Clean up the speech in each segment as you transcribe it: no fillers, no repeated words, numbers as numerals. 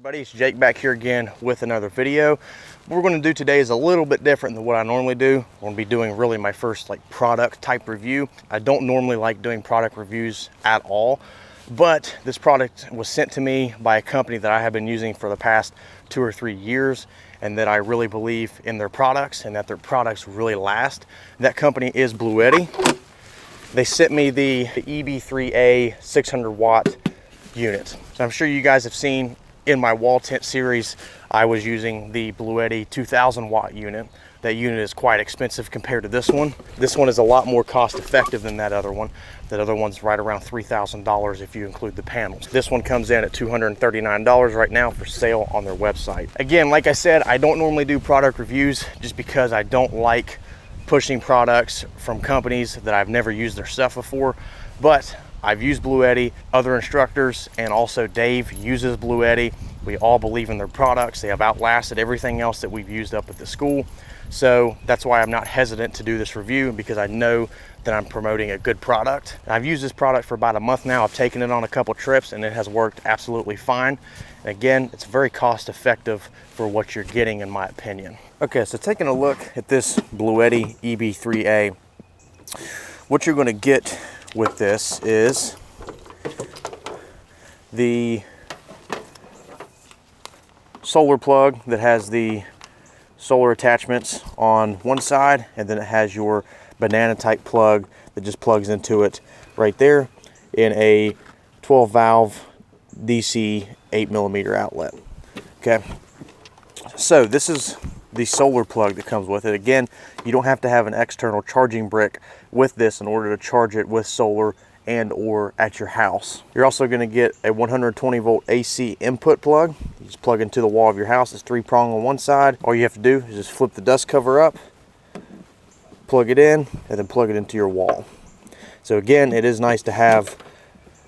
Everybody, it's Jake back here again with another video. What we're going to do today is a little bit different than what I normally do. I'm going to be doing really my first product type review. I don't normally like doing product reviews at all, but this product was sent to me by a company that I have been using for the past 2 or 3 years, and that I really believe in their products and that their products really last. That company is Bluetti. They sent me the EB3A 600 watt unit. So I'm sure you guys have seen in my wall tent series, I was using the Bluetti 2000 watt unit. That unit is quite expensive compared to this one. This one is a lot more cost effective than that other one. That other one's right around $3,000 if you include the panels. This one comes in at $239 right now for sale on their website. Again, like I said, I don't normally do product reviews just because I don't like pushing products from companies that I've never used their stuff before, but I've used Bluetti, other instructors, and also Dave uses Bluetti. We all believe in their products. They have outlasted everything else that we've used up at the school. So that's why I'm not hesitant to do this review, because I know that I'm promoting a good product. I've used this product for about a month now. I've taken it on a couple trips and it has worked absolutely fine. And again, it's very cost effective for what you're getting, in my opinion. Okay, so taking a look at this Bluetti EB3A, what you're gonna get with this is the solar plug that has the solar attachments on one side, and then it has your banana type plug that just plugs into it right there in a 12 valve DC 8mm outlet. Okay, so this is the solar plug that comes with it. Again, you don't have to have an external charging brick with this in order to charge it with solar and or at your house. You're also going to get a 120 volt AC input plug. You just plug into the wall of your house. It's 3-prong on one side. All you have to do is just flip the dust cover up, plug it in, and then plug it into your wall. So again, it is nice to have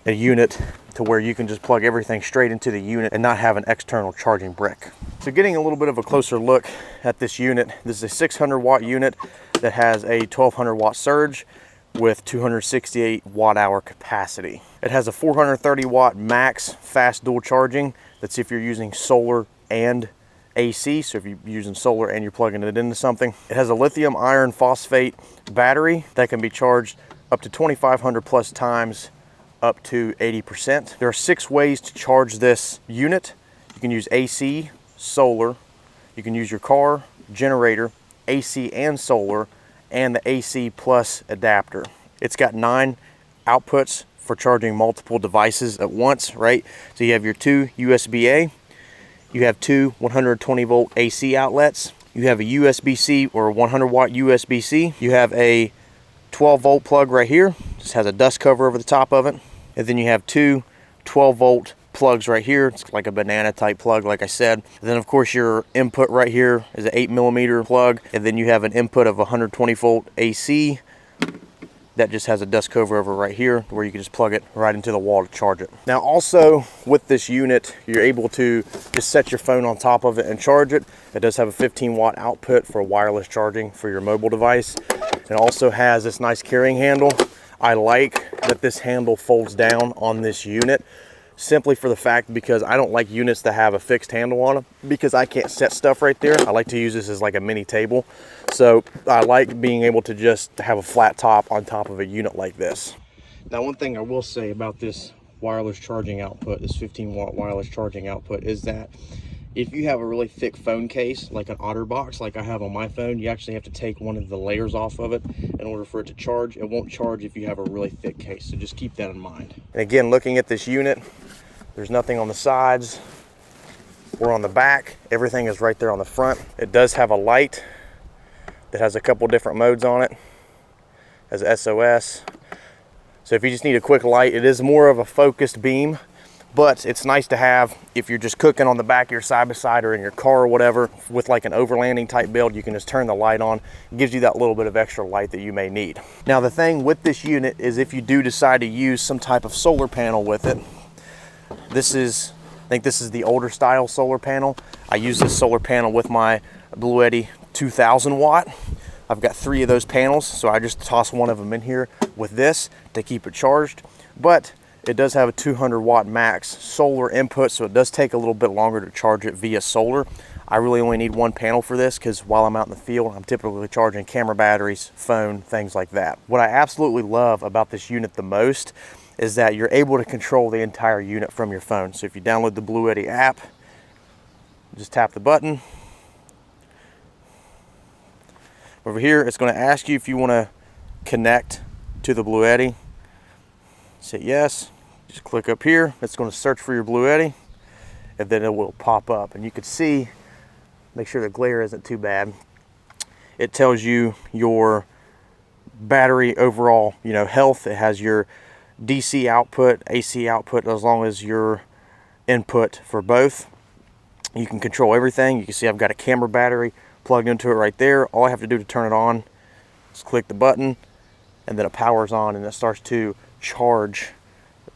a unit to where you can just plug everything straight into the unit and not have an external charging brick. So getting a little bit of a closer look at this unit, this is a 600 watt unit that has a 1200 watt surge with 268 watt hour capacity. It has a 430 watt max fast dual charging. That's if you're using solar and AC, so if you're using solar and you're plugging it into something. It has a lithium iron phosphate battery that can be charged up to 2,500 plus times, up to 80%. There are 6 ways to charge this unit. You can use AC, solar, you can use your car, generator, AC and solar, and the AC plus adapter. It's got 9 outputs for charging multiple devices at once, right? So you have your 2 USB-A, you have 2 120 volt AC outlets, you have a USB-C or a 100 watt USB-C, you have a 12 volt plug right here, just has a dust cover over the top of it, and then you have 2 12 volt plugs right here. It's like a banana type plug, like I said. And then of course your input right here is an 8mm plug, and then you have an input of 120 volt AC that just has a dust cover over right here where you can just plug it right into the wall to charge it. Now also with this unit, you're able to just set your phone on top of it and charge it. It does have a 15 watt output for wireless charging for your mobile device. It also has this nice carrying handle. I like that this handle folds down on this unit, simply for the fact because I don't like units that have a fixed handle on them, because I can't set stuff right there. I like to use this as like a mini table. So I like being able to just have a flat top on top of a unit like this. Now, one thing I will say about this wireless charging output, this 15 watt wireless charging output, is that if you have a really thick phone case, like an OtterBox, like I have on my phone, you actually have to take one of the layers off of it in order for it to charge. It won't charge if you have a really thick case, so just keep that in mind. And again, looking at this unit, there's nothing on the sides or on the back. Everything is right there on the front. It does have a light that has a couple different modes on it. It has SOS. So if you just need a quick light, it is more of a focused beam, but it's nice to have if you're just cooking on the back of your side-by-side or in your car or whatever with like an overlanding type build. You can just turn the light on. It gives you that little bit of extra light that you may need. Now the thing with this unit is if you do decide to use some type of solar panel with it, I think this is the older style solar panel. I use this solar panel with my Bluetti 2000 watt. I've got 3 of those panels, so I just toss one of them in here with this to keep it charged. But It does have a 200 watt max solar input, so it does take a little bit longer to charge it via solar. I really only need one panel for this because while I'm out in the field, I'm typically charging camera batteries, phone, things like that. What I absolutely love about this unit the most is that you're able to control the entire unit from your phone. So if you download the Bluetti app, just tap the button. Over here, it's going to ask you if you want to connect to the Bluetti. Say yes. Just click up here. It's going to search for your Bluetti, and then it will pop up. And you can see, make sure the glare isn't too bad. It tells you your battery overall, health. It has your DC output, AC output, as long as your input for both. You can control everything. You can see I've got a camera battery plugged into it right there. All I have to do to turn it on is click the button, and then it powers on and it starts to charge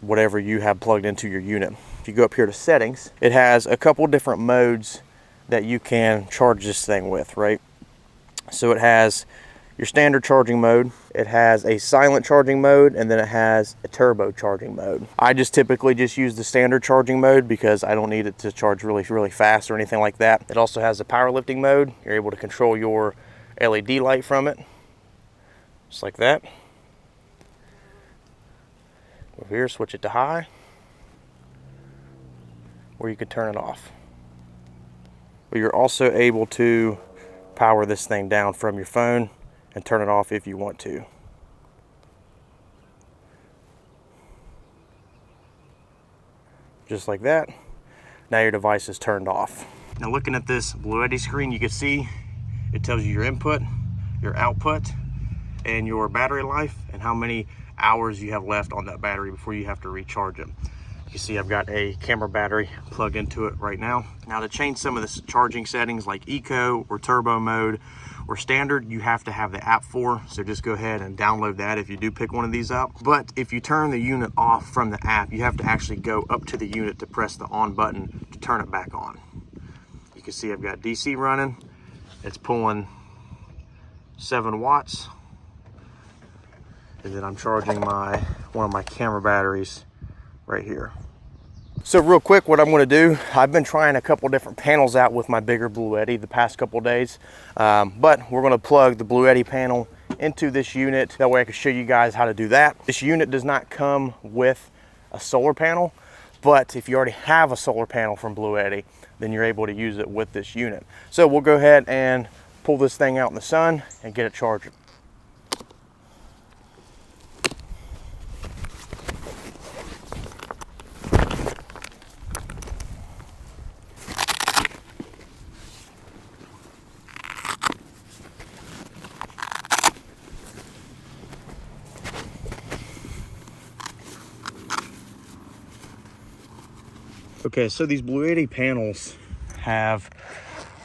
whatever you have plugged into your unit. If you go up here to settings, it has a couple different modes that you can charge this thing with, right? So it has your standard charging mode, it has a silent charging mode, and then it has a turbo charging mode. I just typically use the standard charging mode because I don't need it to charge really fast or anything like that. It also has a powerlifting mode. You're able to control your LED light from it, just like that. Over here, switch it to high, or you could turn it off. But you're also able to power this thing down from your phone and turn it off if you want to. Just like that. Now your device is turned off. Now looking at this Bluetti screen, you can see it tells you your input, your output, and your battery life, and how many hours you have left on that battery before you have to recharge it. You can see I've got a camera battery plugged into it right now. Now to change some of the charging settings like eco or turbo mode or standard, you have to have the app for, so just go ahead and download that if you do pick one of these up. But if you turn the unit off from the app, you have to actually go up to the unit to press the on button to turn it back on. You can see I've got DC running. It's pulling 7 watts. And then I'm charging one of my camera batteries right here. So real quick, what I'm going to do, I've been trying a couple different panels out with my bigger Bluetti the past couple days, but we're going to plug the Bluetti panel into this unit. That way I can show you guys how to do that. This unit does not come with a solar panel, but if you already have a solar panel from Bluetti, then you're able to use it with this unit. So we'll go ahead and pull this thing out in the sun and get it charging. Okay, so these Bluetti panels have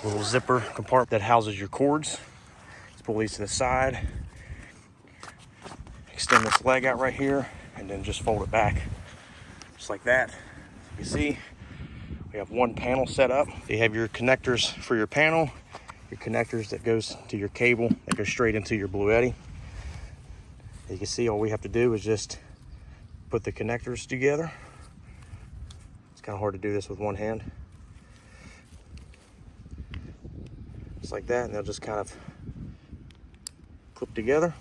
a little zipper compartment that houses your cords. Let's pull these to the side, extend this leg out right here, and then just fold it back, just like that. You can see we have one panel set up. You have your connectors for your panel, your connectors that goes to your cable that goes straight into your Bluetti. You can see all we have to do is just put the connectors together. Kind of hard to do this with one hand. Just like that, and they'll just kind of clip together.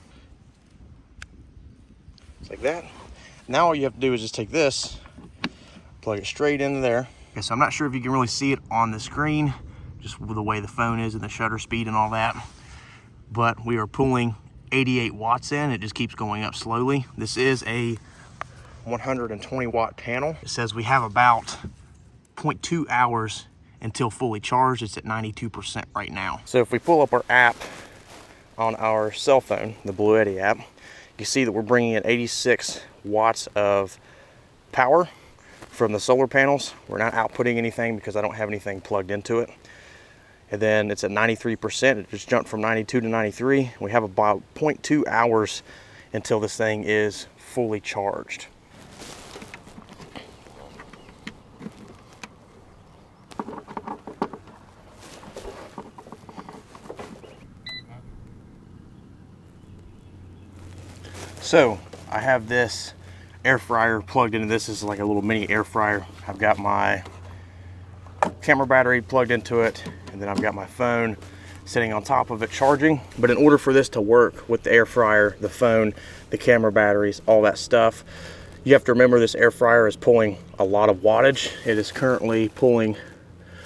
Just like that. Now all you have to do is just take this, plug it straight into there. Okay, so I'm not sure if you can really see it on the screen, just with the way the phone is and the shutter speed and all that, but we are pulling 88 watts in. It just keeps going up slowly. This is a 120 watt panel. It says we have about 0.2 hours until fully charged. It's at 92% right now. So if we pull up our app on our cell phone, the Bluetti app, you can see that we're bringing in 86 watts of power from the solar panels. We're not outputting anything because I don't have anything plugged into it. And then it's at 93%. It just jumped from 92 to 93. We have about 0.2 hours until this thing is fully charged. So I have this air fryer plugged into this. This is like a little mini air fryer. I've got my camera battery plugged into it, and then I've got my phone sitting on top of it charging. But in order for this to work with the air fryer, the phone, the camera batteries, all that stuff, you have to remember this air fryer is pulling a lot of wattage. It is currently pulling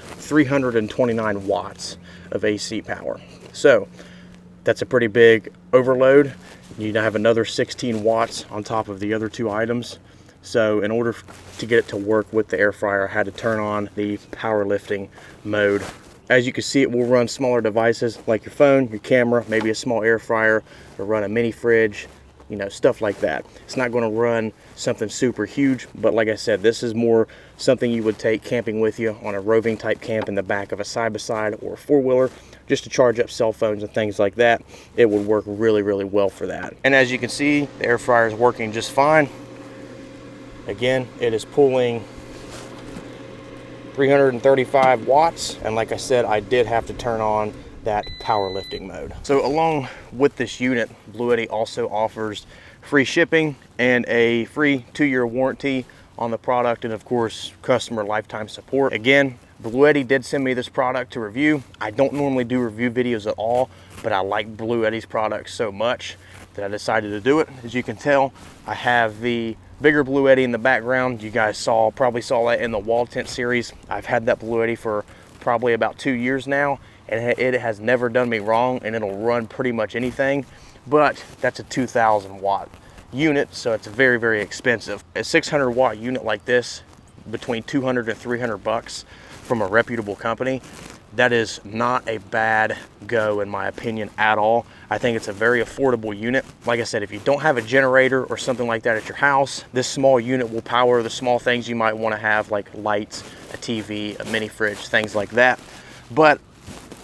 329 watts of AC power. So that's a pretty big overload. You have another 16 watts on top of the other two items. So in order to get it to work with the air fryer, I had to turn on the powerlifting mode. As you can see, it will run smaller devices like your phone, your camera, maybe a small air fryer, or run a mini fridge, you know, stuff like that. It's not going to run something super huge, but like I said, this is more something you would take camping with you on a roving type camp in the back of a side-by-side or a four-wheeler, just to charge up cell phones and things like that. It would work really, really well for that. And as you can see, the air fryer is working just fine. Again, it is pulling 335 watts, and like I said, I did have to turn on that powerlifting mode. So along with this unit, Bluetti also offers free shipping and a free 2-year warranty on the product, and of course customer lifetime support. Again, Bluetti did send me this product to review. I don't normally do review videos at all, but I like Bluetti's products so much that I decided to do it. As you can tell, I have the bigger Bluetti in the background. You guys probably saw that in the wall tent series. I've had that Bluetti for probably about 2 years now, and it has never done me wrong, and it'll run pretty much anything. But that's a 2,000 watt unit, so it's very, very expensive. A 600 watt unit like this, between 200 to 300 bucks from a reputable company, that is not a bad go in my opinion at all. I think it's a very affordable unit. Like I said, if you don't have a generator or something like that at your house, this small unit will power the small things you might want to have, like lights, a TV, a mini fridge, things like that. But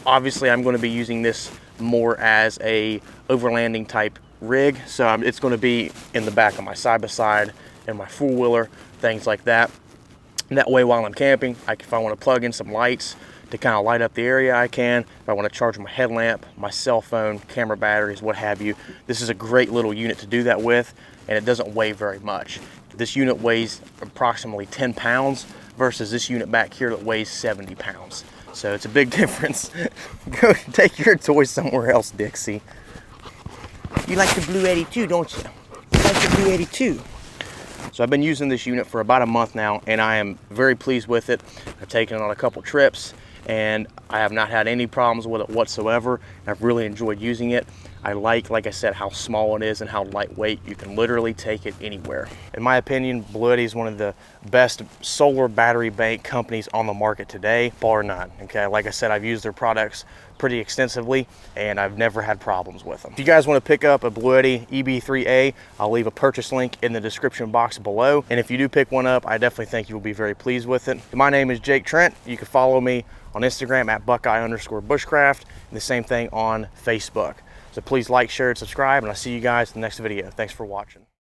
obviously I'm going to be using this more as a overlanding type rig, so it's going to be in the back of my side-by-side and my four-wheeler, things like that. And that way while I'm camping, if I want to plug in some lights to kind of light up the area, I can. If I want to charge my headlamp, my cell phone, camera batteries, what have you, this is a great little unit to do that with, and it doesn't weigh very much. This unit weighs approximately 10 pounds versus this unit back here that weighs 70 pounds. So it's a big difference. Go take your toys somewhere else, Dixie. You like the Bluetti too, don't you? You like the Bluetti too. So I've been using this unit for about a month now, and I am very pleased with it. I've taken it on a couple trips, and I have not had any problems with it whatsoever. I've really enjoyed using it. I like I said, how small it is and how lightweight. You can literally take it anywhere. In my opinion, Bluetti is one of the best solar battery bank companies on the market today, bar none. Okay, like I said, I've used their products pretty extensively, and I've never had problems with them. If you guys want to pick up a Bluetti EB3A, I'll leave a purchase link in the description box below. And if you do pick one up, I definitely think you'll be very pleased with it. My name is Jake Trent. You can follow me on Instagram at Buckeye_Bushcraft, and the same thing on Facebook. So please like, share, and subscribe, and I'll see you guys in the next video. Thanks for watching.